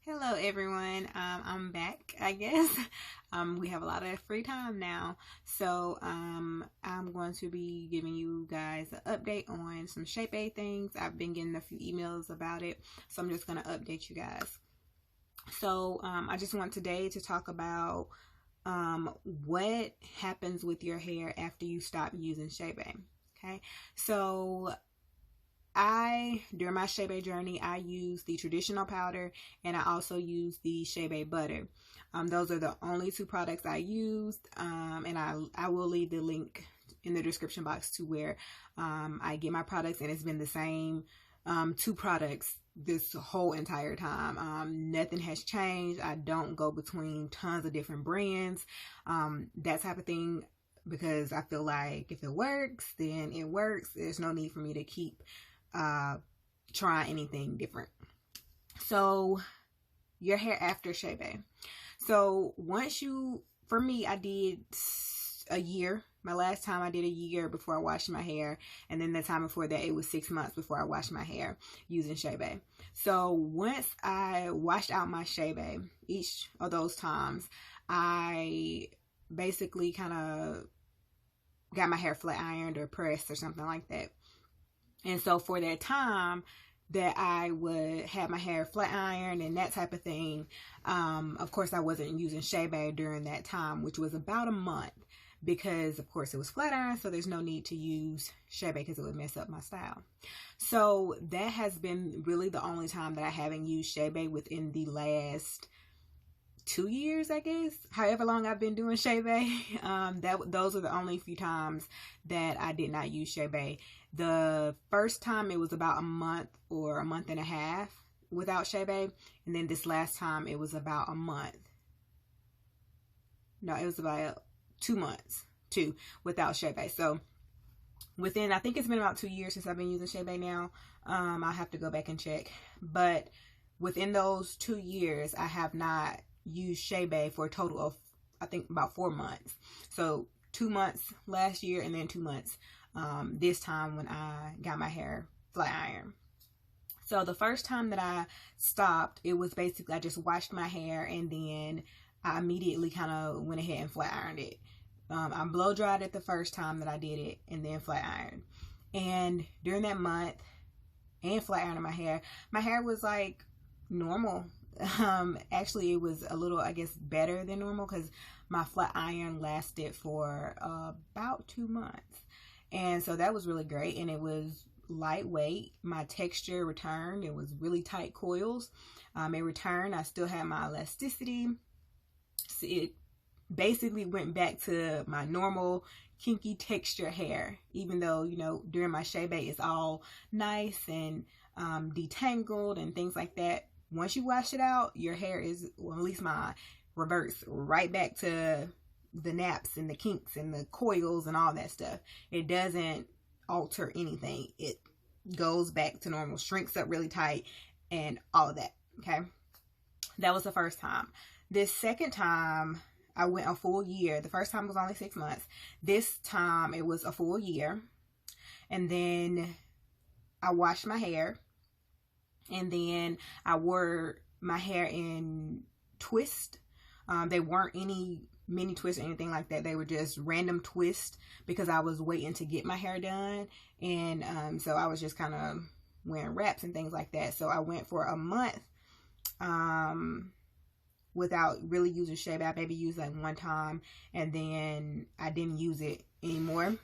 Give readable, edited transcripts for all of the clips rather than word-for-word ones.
Hello everyone. I'm back, I guess. We have a lot of free time now. I'm going to be giving you guys an update on some chebe things. I've been getting a few emails about it, so I'm just going to update you guys. I just want today to talk about what happens with your hair after you stop using chebe. Okay, so during my chebe journey, I use the traditional powder and I also use the chebe butter. Those are the only two products I used, and I will leave the link in the description box to where I get my products, and it's been the same two products this whole entire time. Nothing has changed. I don't go between tons of different brands, that type of thing, because I feel like if it works, then it works. There's no need for me to keep try anything different. So your hair after chebe. So for me, I did a year. My last time I did a year before I washed my hair, and then the time before that it was 6 months before I washed my hair using chebe. So once I washed out my chebe, each of those times, I basically kind of got my hair flat ironed or pressed or something like that. And so for that time that I would have my hair flat ironed and that type of thing, of course I wasn't using chebe during that time, which was about a month, because of course it was flat iron, so there's no need to use chebe because it would mess up my style. So that has been really the only time that I haven't used chebe within the last 2 years, I guess, however long I've been doing chebe. Those are the only few times that I did not use chebe. The first time it was about a month or a month and a half without chebe, and then this last time it was about a month. No, it was about 2 months without chebe. So I think it's been about 2 years since I've been using chebe now. I'll have to go back and check, but within those 2 years I have not used chebe for a total of, I think, about 4 months. So 2 months last year, and then 2 months this time when I got my hair flat iron. So the first time that I stopped, it was basically I just washed my hair, and then I immediately kind of went ahead and flat ironed it. I blow dried it the first time that I did it, and then flat ironed. And during that month and flat ironing my hair was like normal. Actually it was a little, I guess, better than normal, because my flat iron lasted for about 2 months, and so that was really great, and it was lightweight. My texture returned. It was really tight coils. It returned. I still had my elasticity. So it basically went back to my normal kinky texture hair, even though, you know, during my chebe it's all nice and detangled and things like that. Once you wash it out, your hair is, well, at least mine, reverts right back to the naps and the kinks and the coils and all that stuff. It doesn't alter anything. It goes back to normal, shrinks up really tight, and all of that. Okay, that was the first time. This second time I went a full year. The first time was only 6 months. This time it was a full year, and then I washed my hair, and then I wore my hair in twists. They weren't any mini twists or anything like that. They were just random twists because I was waiting to get my hair done, and so I was just kind of wearing wraps and things like that. So I went for a month without really using chebe. I maybe used like one time, and then I didn't use it anymore.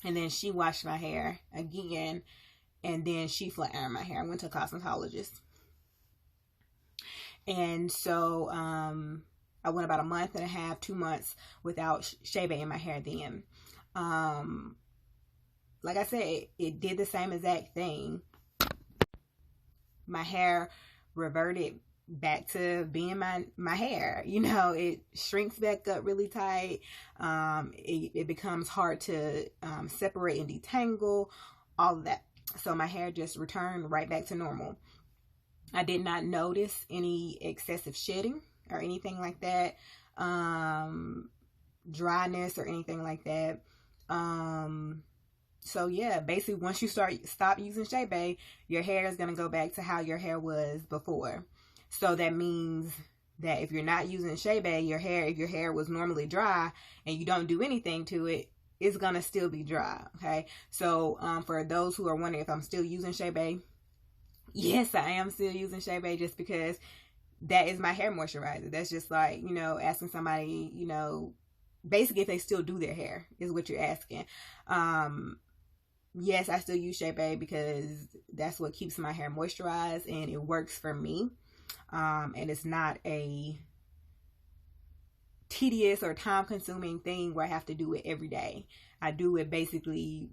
And then she washed my hair again, and then she flat ironed my hair. I went to a cosmetologist. And so I went about a month and a half, 2 months without chebe in my hair then. Like I said, it did the same exact thing. My hair reverted back to being my hair. You know, it shrinks back up really tight. It becomes hard to separate and detangle, all of that. So my hair just returned right back to normal. I did not notice any excessive shedding or anything like that, dryness or anything like that. So yeah, basically once you stop using chebe, your hair is going to go back to how your hair was before. So that means that if you're not using chebe, if your hair was normally dry and you don't do anything to it, it's gonna still be dry. Okay, so for those who are wondering if I'm still using chebe, yes, I am still using chebe, just because that is my hair moisturizer. That's just like, you know, asking somebody, you know, basically if they still do their hair is what you're asking. Yes, I still use chebe because that's what keeps my hair moisturized and it works for me. And it's not a tedious or time consuming thing where I have to do it every day. I do it basically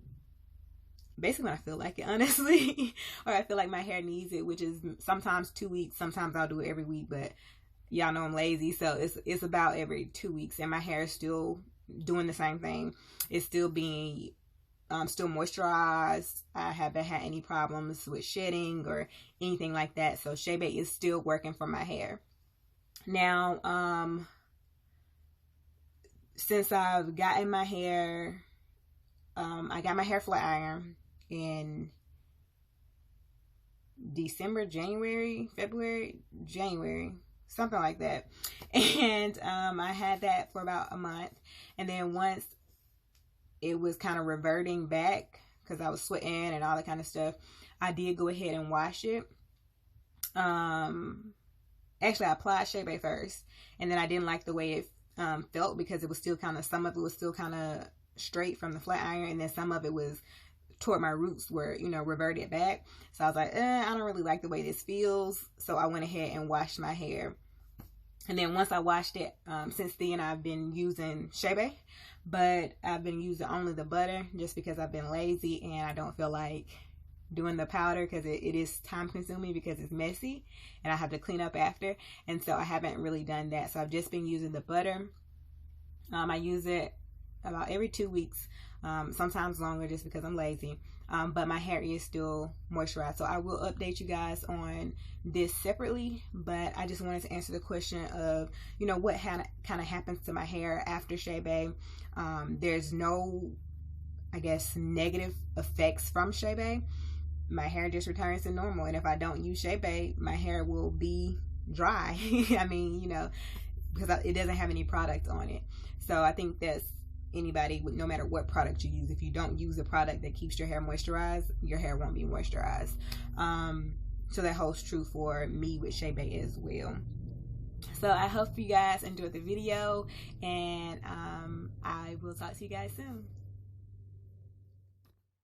when I feel like it, honestly, or I feel like my hair needs it, which is sometimes 2 weeks. Sometimes I'll do it every week, but y'all know I'm lazy, so it's about every 2 weeks, and my hair is still doing the same thing. It's still being still moisturized. I haven't had any problems with shedding or anything like that. So chebe is still working for my hair. Now, since I've gotten my hair, I got my hair flat iron in December, January, something like that. And I had that for about a month. And then once it was kind of reverting back because I was sweating and all that kind of stuff, I did go ahead and wash it. Actually, I applied chebe first, and then I didn't like the way it felt, because it was still kind of, some of it was still kind of straight from the flat iron, and then some of it was toward my roots where, you know, reverted back. So I was like, I don't really like the way this feels. So I went ahead and washed my hair. And then once I washed it, since then I've been using chebe, but I've been using only the butter just because I've been lazy and I don't feel like doing the powder, because it is time consuming because it's messy and I have to clean up after. And so I haven't really done that. So I've just been using the butter. I use it about every 2 weeks, sometimes longer just because I'm lazy. But my hair is still moisturized. So I will update you guys on this separately, but I just wanted to answer the question of, you know, what kind of happens to my hair after chebe. There's no, I guess, negative effects from chebe. My hair just returns to normal. And if I don't use chebe, my hair will be dry. I mean, you know, because it doesn't have any product on it. So I think that's anybody, no matter what product you use, if you don't use a product that keeps your hair moisturized, your hair won't be moisturized. So that holds true for me with chebe as well. So I hope you guys enjoyed the video, and I will talk to you guys soon.